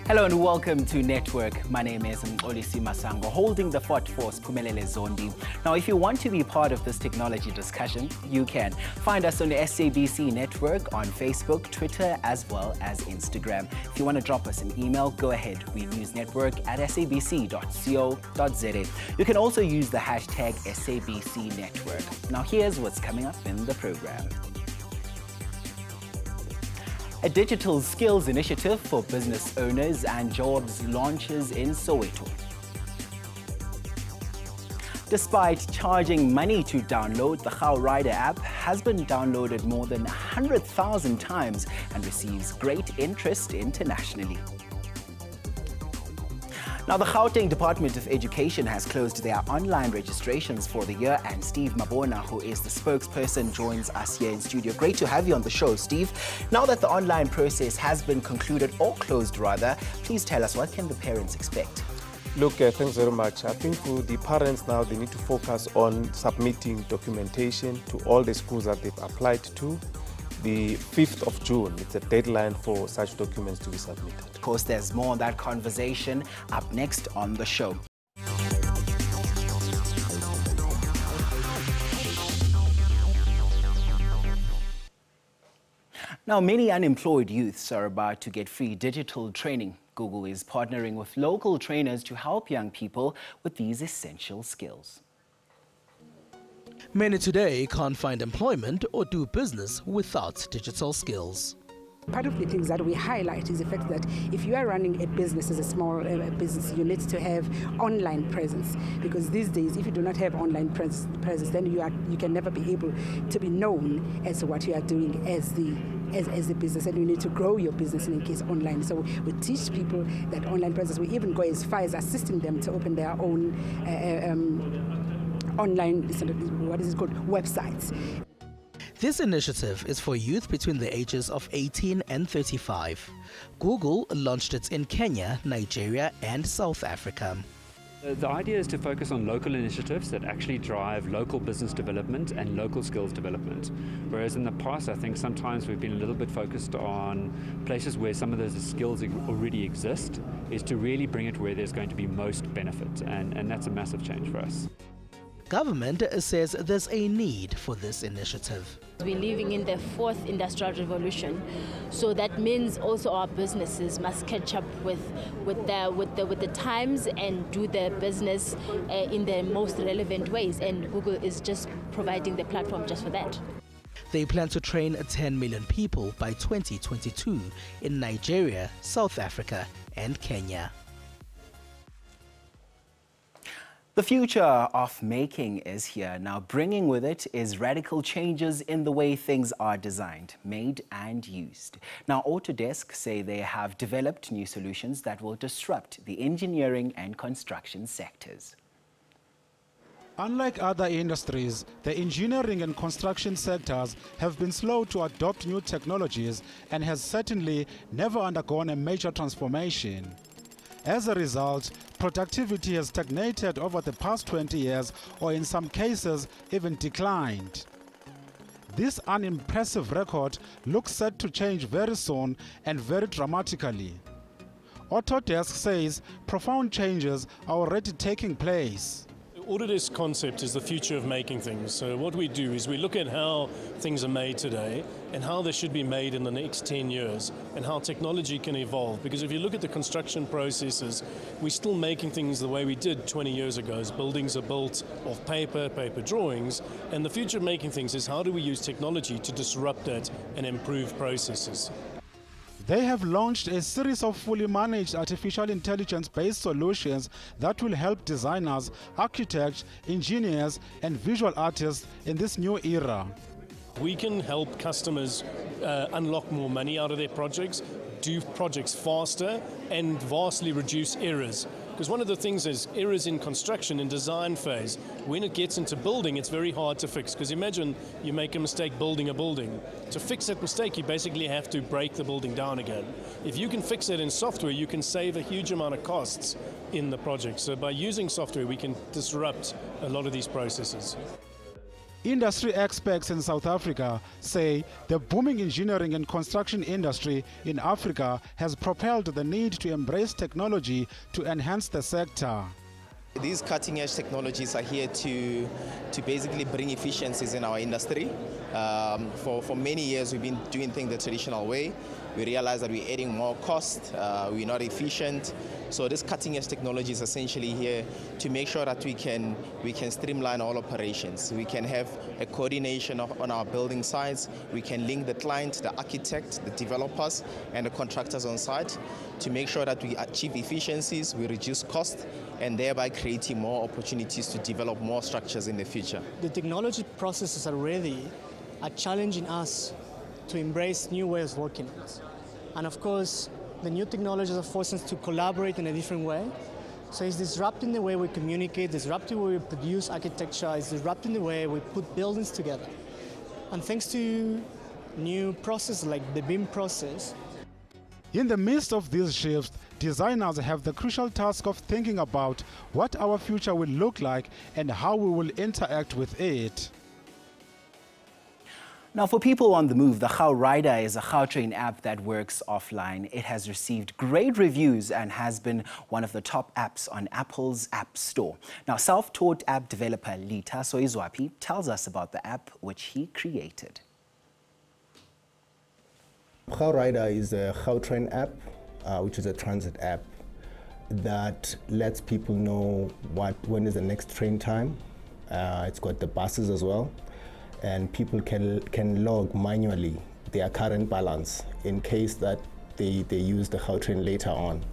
Hello and welcome to Network. My name is Olisi Masango, holding the fort for Siphumelele Zondi. Now, if you want to be part of this technology discussion, you can. Find us on the SABC Network on Facebook, Twitter, as well as Instagram. If you want to drop us an email, go ahead. We use network@sabc.co.za. You can also use the hashtag SABC Network. Now, here's what's coming up in the program. A digital skills initiative for business owners and jobs launches in Soweto. Despite charging money to download, the How Rider app has been downloaded more than 100,000 times and receives great interest internationally. Now, the Gauteng Department of Education has closed their online registrations for the year, and Steve Mabona, who is the spokesperson, joins us here in studio. Great to have you on the show, Steve. Now that the online process has been concluded, or closed rather, please tell us, what can the parents expect? Look, thanks very much. I think for the parents now, they need to focus on submitting documentation to all the schools that they've applied to. The 5th of June, it's a deadline for such documents to be submitted. Of course, there's more on that conversation up next on the show. Now, many unemployed youths are about to get free digital training. Google is partnering with local trainers to help young people with these essential skills. Many today can't find employment or do business without digital skills. Part of the things that we highlight is the fact that if you are running a business as a small business, you need to have online presence, because these days if you do not have online presence, then you can never be able to be known as what you are doing as the business, and you need to grow your business in case online. So we teach people that online presence. We even go as far as assisting them to open their own online, what is it called, websites. This initiative is for youth between the ages of 18 and 35. Google launched it in Kenya, Nigeria, and South Africa. The idea is to focus on local initiatives that actually drive local business development and local skills development. Whereas in the past, I think sometimes we've been a little bit focused on places where some of those skills already exist, is to really bring it where there's going to be most benefit. And that's a massive change for us. Government says there's a need for this initiative. We're living in the 4th industrial revolution, so that means also our businesses must catch up with the times and do their business in the most relevant ways, and Google is just providing the platform just for that. They plan to train 10 million people by 2022 in Nigeria, South Africa, and Kenya. The future of making is here. Now, bringing with it is radical changes in the way things are designed, made and used. Now, Autodesk say they have developed new solutions that will disrupt the engineering and construction sectors. Unlike other industries, the engineering and construction sectors have been slow to adopt new technologies and has certainly never undergone a major transformation. As a result, productivity has stagnated over the past 20 years, or in some cases even declined. This unimpressive record looks set to change very soon and very dramatically. Autodesk says profound changes are already taking place. Autodesk concept is the future of making things. So what we do is we look at how things are made today and how they should be made in the next 10 years and how technology can evolve. Because if you look at the construction processes, we're still making things the way we did 20 years ago. As buildings are built of paper drawings, and the future of making things is how do we use technology to disrupt that and improve processes. They have launched a series of fully managed artificial intelligence-based solutions that will help designers, architects, engineers, and visual artists in this new era. We can help customers unlock more money out of their projects, do projects faster, and vastly reduce errors. Because one of the things is errors in construction and design phase. When it gets into building, it's very hard to fix. Because imagine you make a mistake building a building. To fix that mistake, you basically have to break the building down again. If you can fix it in software, you can save a huge amount of costs in the project. So by using software, we can disrupt a lot of these processes. Industry experts in South Africa say the booming engineering and construction industry in Africa has propelled the need to embrace technology to enhance the sector. These cutting-edge technologies are here to basically bring efficiencies in our industry. For many years, we've been doing things the traditional way. We realize that we're adding more cost, we're not efficient. So this cutting-edge technology is essentially here to make sure that we can streamline all operations. We can have a coordination on our building sites. We can link the client, the architect, the developers, and the contractors on site to make sure that we achieve efficiencies, we reduce cost, and thereby creating more opportunities to develop more structures in the future. The technology processes are challenging us to embrace new ways of working. And of course, the new technologies are forcing us to collaborate in a different way. So it's disrupting the way we communicate, disrupting the way we produce architecture, it's disrupting the way we put buildings together. And thanks to new processes like the BIM process. In the midst of these shifts, designers have the crucial task of thinking about what our future will look like and how we will interact with it. Now, for people on the move, the Gau Rider is a Gautrain app that works offline. It has received great reviews and has been one of the top apps on Apple's App Store. Now, self-taught app developer Lita Soizwapi tells us about the app which he created. Gau Rider is a Gautrain app, which is a transit app that lets people know when is the next train time. It's got the buses as well. And people can log manually their current balance in case that they use the Gautrain later on.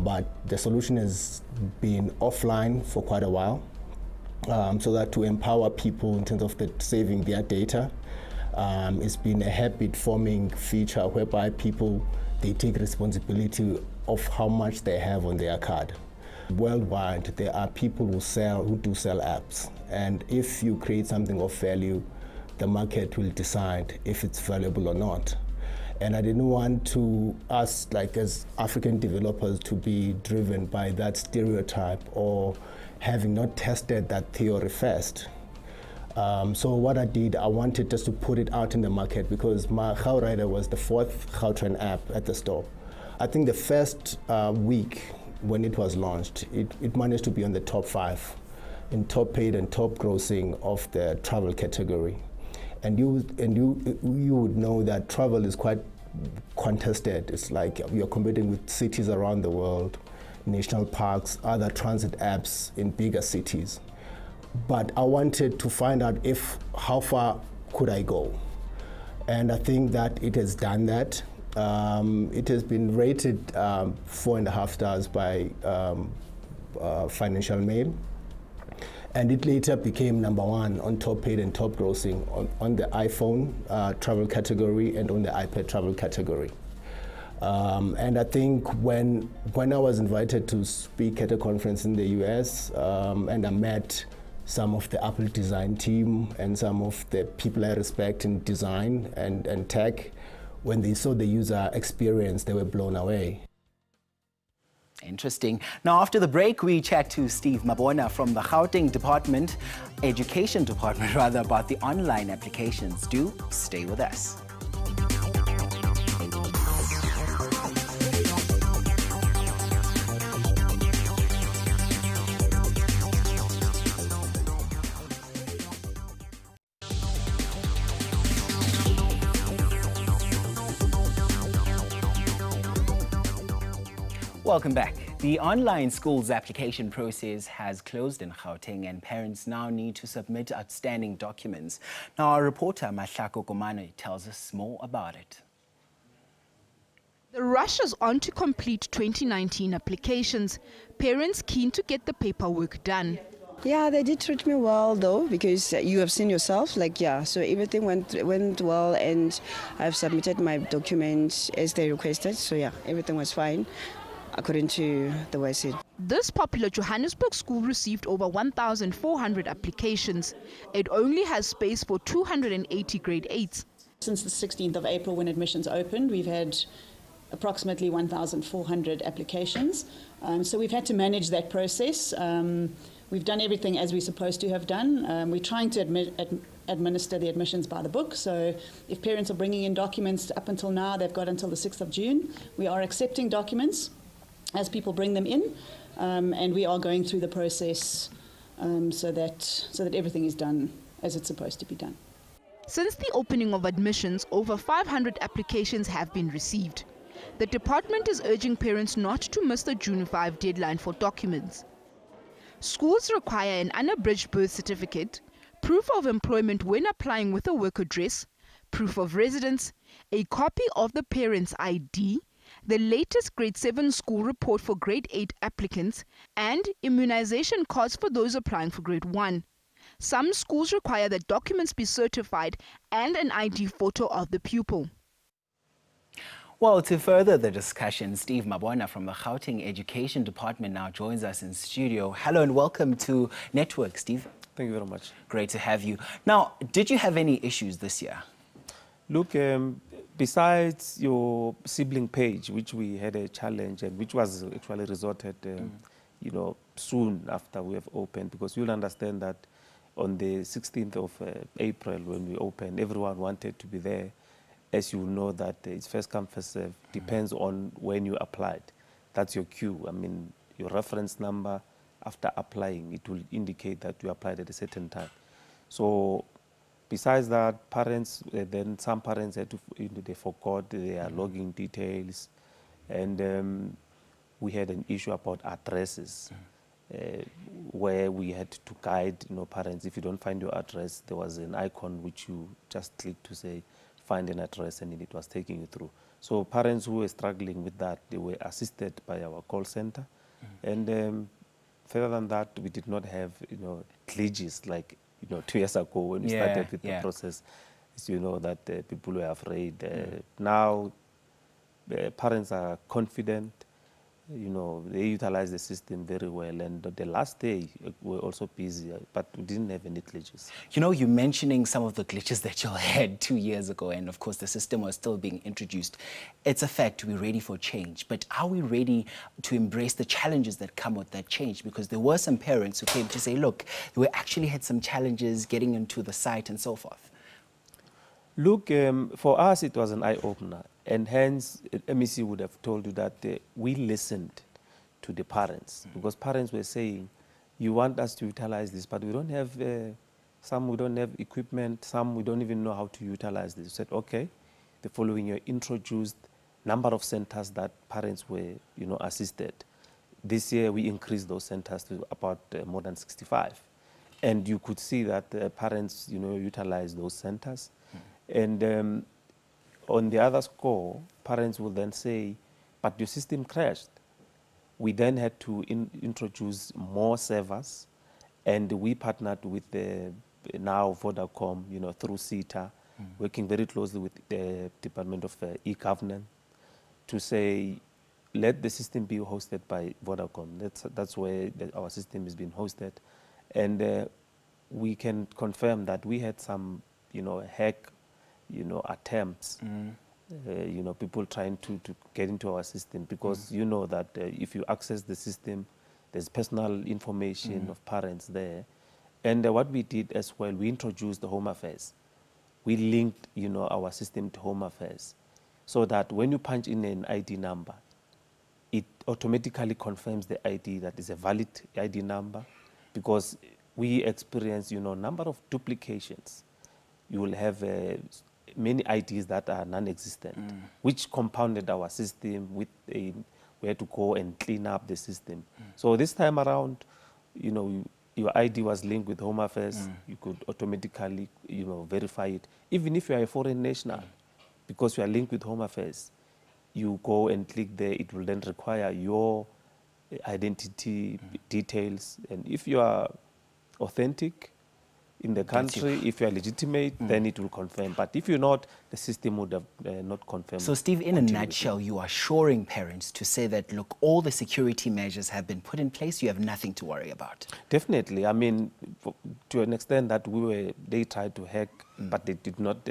But the solution has been offline for quite a while, so that to empower people in terms of saving their data. It's been a habit-forming feature whereby they take responsibility of how much they have on their card. Worldwide, there are people who do sell apps, and if you create something of value, the market will decide if it's valuable or not. And I didn't want us, as African developers, to be driven by that stereotype or having not tested that theory first. So what I did, I wanted just to put it out in the market because my Gau Rider was the 4th Gautrain app at the store. I think the first week when it was launched, it managed to be on the top 5 in top paid and top grossing of the travel category. And you would know that travel is quite contested. It's like you're competing with cities around the world, national parks, other transit apps in bigger cities. But I wanted to find out how far could I go. And I think that it has done that. It has been rated 4.5 stars by Financial Mail, and it later became #1 on top paid and top grossing on the iPhone travel category and on the iPad travel category. And I think when I was invited to speak at a conference in the US, and I met some of the Apple design team and some of the people I respect in design and tech, when they saw the user experience, they were blown away. Interesting. Now, after the break, we chat to Steve Mabona from the Gauteng Education Department, about the online applications. Do stay with us. Welcome back. The online schools application process has closed in Gauteng, and parents now need to submit outstanding documents. Now, our reporter Mahlako Komane tells us more about it. The rush is on to complete 2019 applications. Parents keen to get the paperwork done. Yeah, they did treat me well though, because you have seen yourself, so everything went well, and I've submitted my documents as they requested, so yeah, everything was fine according to the way I said. This popular Johannesburg school received over 1,400 applications. It only has space for 280 grade 8s. Since the 16th of April when admissions opened, we've had approximately 1,400 applications. So we've had to manage that process. We've done everything as we're supposed to have done. We're trying to administer the admissions by the book. So if parents are bringing in documents up until now, they've got until the 6th of June. We are accepting documents as people bring them in, and we are going through the process so that everything is done as it's supposed to be done. Since the opening of admissions, over 500 applications have been received. The department is urging parents not to miss the June 5 deadline for documents. Schools require an unabridged birth certificate, proof of employment when applying with a work address, proof of residence, a copy of the parent's ID, the latest grade 7 school report for grade 8 applicants, and immunization cards for those applying for grade 1. Some schools require that documents be certified and an ID photo of the pupil. Well, to further the discussion, Steve Mabona from the Gauteng Education Department now joins us in studio. Hello and welcome to Network, Steve. Thank you very much. Great to have you. Now, did you have any issues this year? Look, besides your sibling page, which we had a challenge and which was actually resorted, soon after we have opened, because you'll understand that on the 16th of April when we opened, everyone wanted to be there. As you know that it's first come, first serve, depends on when you applied. That's your queue. I mean, your reference number, after applying, it will indicate that you applied at a certain time. So besides that, parents, then some parents had to, they forgot their login details. And we had an issue about addresses, where we had to guide parents. If you don't find your address, there was an icon which you just click to say, find an address, and it was taking you through. So parents who were struggling with that, they were assisted by our call center. And further than that, we did not have, glitches like, 2 years ago when we started with the process. As you know that people were afraid. Now, parents are confident. They utilize the system very well. And the last day, we were also busy, but we didn't have any glitches. You're mentioning some of the glitches that you had 2 years ago, and of course the system was still being introduced. It's a fact, we're ready for change, but are we ready to embrace the challenges that come with that change? Because there were some parents who came to say, look, we actually had some challenges getting into the site and so forth. Look, for us, it was an eye-opener. And hence, MEC would have told you that we listened to the parents. Because parents were saying, you want us to utilize this, but we don't have, some we don't have equipment, some we don't even know how to utilize this. We said, okay. The following year, introduced number of centers that parents were, assisted. This year, we increased those centers to about more than 65. And you could see that parents, utilize those centers. And on the other score, parents will then say, but your system crashed. We then had to introduce more servers, and we partnered with now Vodacom, through CETA, working very closely with the Department of E-Governance to say, let the system be hosted by Vodacom. That's where our system is being hosted. And we can confirm that we had some, hack attempts, people trying to get into our system, because you know that if you access the system, there's personal information of parents there. And what we did as well, we introduced the Home Affairs. We linked, our system to Home Affairs, so that when you punch in an ID number, it automatically confirms the ID that is a valid ID number, because we experience, number of duplications. You will have many IDs that are non-existent, which compounded our system with we had to go and clean up the system. So this time around, your ID was linked with Home Affairs. You could automatically, verify it. Even if you are a foreign national, because you are linked with Home Affairs, you go and click there, it will then require your identity details. And if you are authentic in the country, if you are legitimate, then it will confirm. But if you're not, the system would have not confirmed. So Steve, in a nutshell, you are assuring parents to say that, look, all the security measures have been put in place, you have nothing to worry about. Definitely. I mean, to an extent that they tried to hack, but they did not,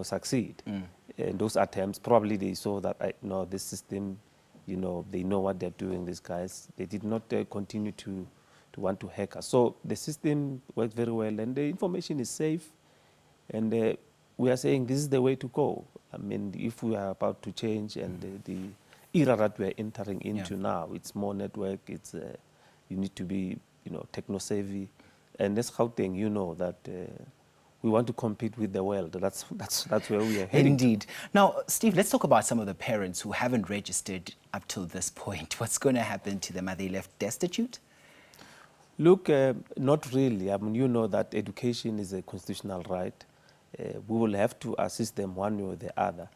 succeed. And those attempts, probably they saw that, this system, they know what they're doing, these guys. They did not continue to to want to hack us. So the system works very well, and the information is safe. And we are saying this is the way to go. I mean, if we are about to change, and the era that we are entering into now, it's more network. It's you need to be, techno savvy, and that's how thing. That we want to compete with the world. That's where we are heading. Indeed. Now, Steve, let's talk about some of the parents who haven't registered up till this point. What's going to happen to them? Are they left destitute? Look, not really. I mean, you know that education is a constitutional right. We will have to assist them one way or the other.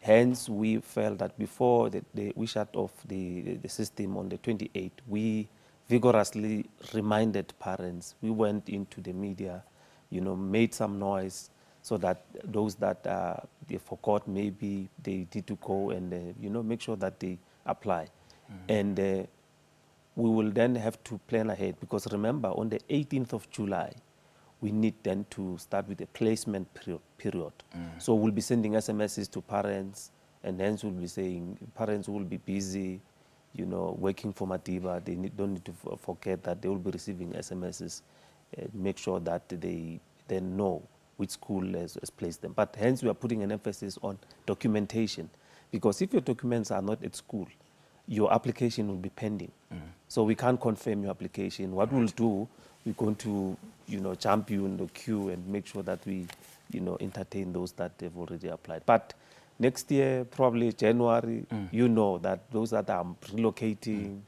Hence, we felt that before we shut off the system on the 28th, we vigorously reminded parents. We went into the media, made some noise so that those that they forgot, maybe they need to go and, make sure that they apply. And we will then have to plan ahead, because remember, on the 18th of July, we need then to start with the placement period. So we'll be sending SMSs to parents, and hence we'll be saying parents will be busy, working for Madiba. They don't need to forget that they will be receiving SMSs. Make sure that they then know which school has placed them. But hence we are putting an emphasis on documentation, because if your documents are not at school, your application will be pending. So we can't confirm your application. What we'll do, we're going to, jump you in the queue and make sure that we, entertain those that have already applied. But next year, probably January, that those that are relocating,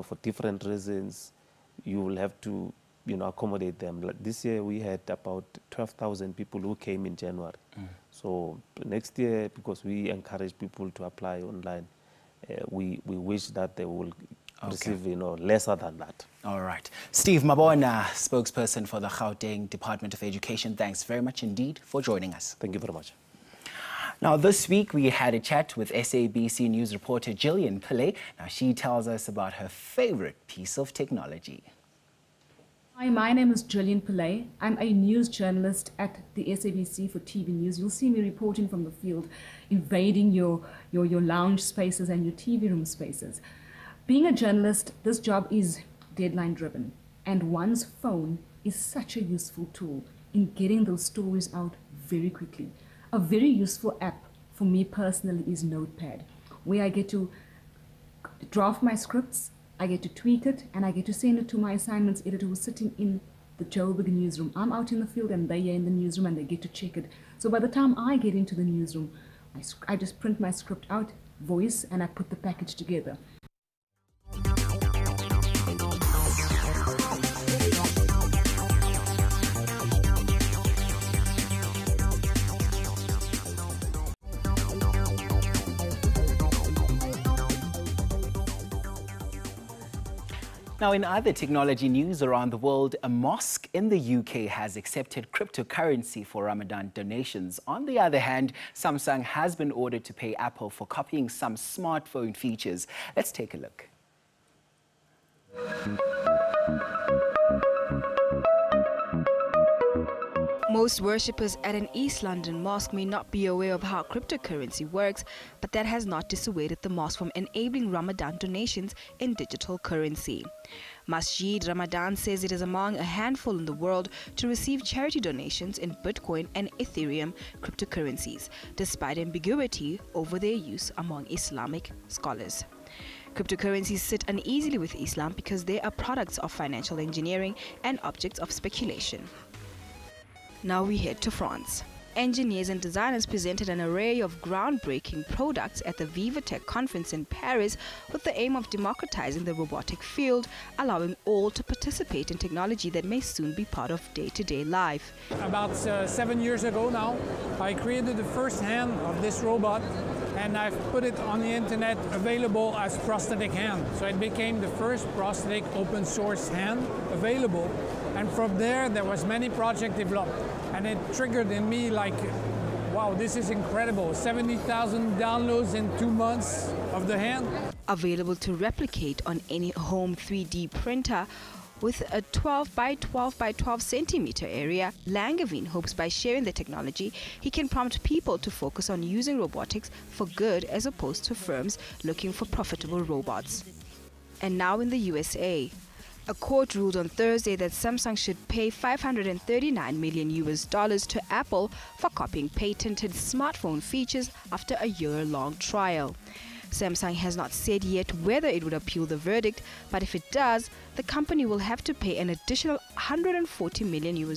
for different reasons, you will have to, accommodate them. Like this year, we had about 12,000 people who came in January. So next year, because we encourage people to apply online, we wish that they will receive, lesser than that. All right. Steve Mabona, spokesperson for the Gauteng Department of Education, thanks very much indeed for joining us. Thank you very much. Now, this week we had a chat with SABC News reporter Gillian Pillay. Now, she tells us about her favorite piece of technology. Hi, my name is Gillian Pillay. I'm a news journalist at the SABC for TV News. You'll see me reporting from the field, invading your lounge spaces and your TV room spaces. Being a journalist, this job is deadline driven, and one's phone is such a useful tool in getting those stories out very quickly. A very useful app for me personally is Notepad, where I get to draft my scripts, I get to tweak it, and I get to send it to my assignments editor who's sitting in the Joburg newsroom. I'm out in the field and they are in the newsroom, and they get to check it. So by the time I get into the newsroom, I just print my script out, voice, and I put the package together. Now, in other technology news around the world, a mosque in the UK has accepted cryptocurrency for Ramadan donations. On the other hand, Samsung has been ordered to pay Apple for copying some smartphone features. Let's take a look. Most worshippers at an East London mosque may not be aware of how cryptocurrency works, but that has not dissuaded the mosque from enabling Ramadan donations in digital currency. Masjid Ramadan says it is among a handful in the world to receive charity donations in Bitcoin and Ethereum cryptocurrencies, despite ambiguity over their use among Islamic scholars. Cryptocurrencies sit uneasily with Islam because they are products of financial engineering and objects of speculation. Now we head to France. Engineers and designers presented an array of groundbreaking products at the VivaTech conference in Paris with the aim of democratizing the robotic field, allowing all to participate in technology that may soon be part of day-to-day life. About 7 years ago now, I created the first hand of this robot, and I've put it on the internet available as prosthetic hand. So it became the first prosthetic open source hand available. And from there was many projects developed. And it triggered in me like, wow, this is incredible. 70,000 downloads in 2 months of the hand. Available to replicate on any home 3D printer, with a 12 by 12 by 12 centimeter area, Langevin hopes by sharing the technology, he can prompt people to focus on using robotics for good as opposed to firms looking for profitable robots. And now in the USA, A court ruled on Thursday that Samsung should pay $539 million to Apple for copying patented smartphone features after a year-long trial. Samsung has not said yet whether it would appeal the verdict, but if it does, the company will have to pay an additional $140 million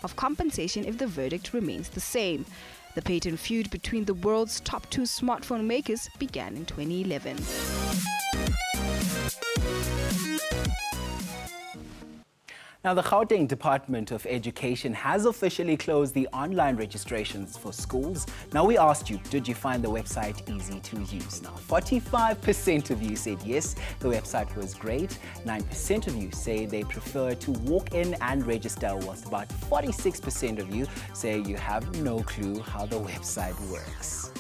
of compensation if the verdict remains the same. The patent feud between the world's top two smartphone makers began in 2011. Now, the Gauteng Department of Education has officially closed the online registrations for schools. Now, we asked you, did you find the website easy to use? Now, 45% of you said yes, the website was great. 9% of you say they prefer to walk in and register, whilst about 46% of you say you have no clue how the website works.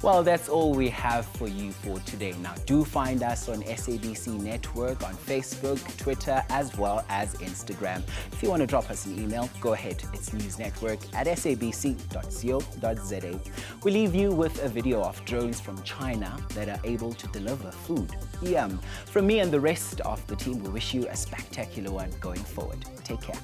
Well, that's all we have for you for today. Now, do find us on SABC Network on Facebook, Twitter, as well as Instagram. If you want to drop us an email, go ahead. It's newsnetwork@sabc.co.za. We leave you with a video of drones from China that are able to deliver food. Yum. From me and the rest of the team, we wish you a spectacular one going forward. Take care.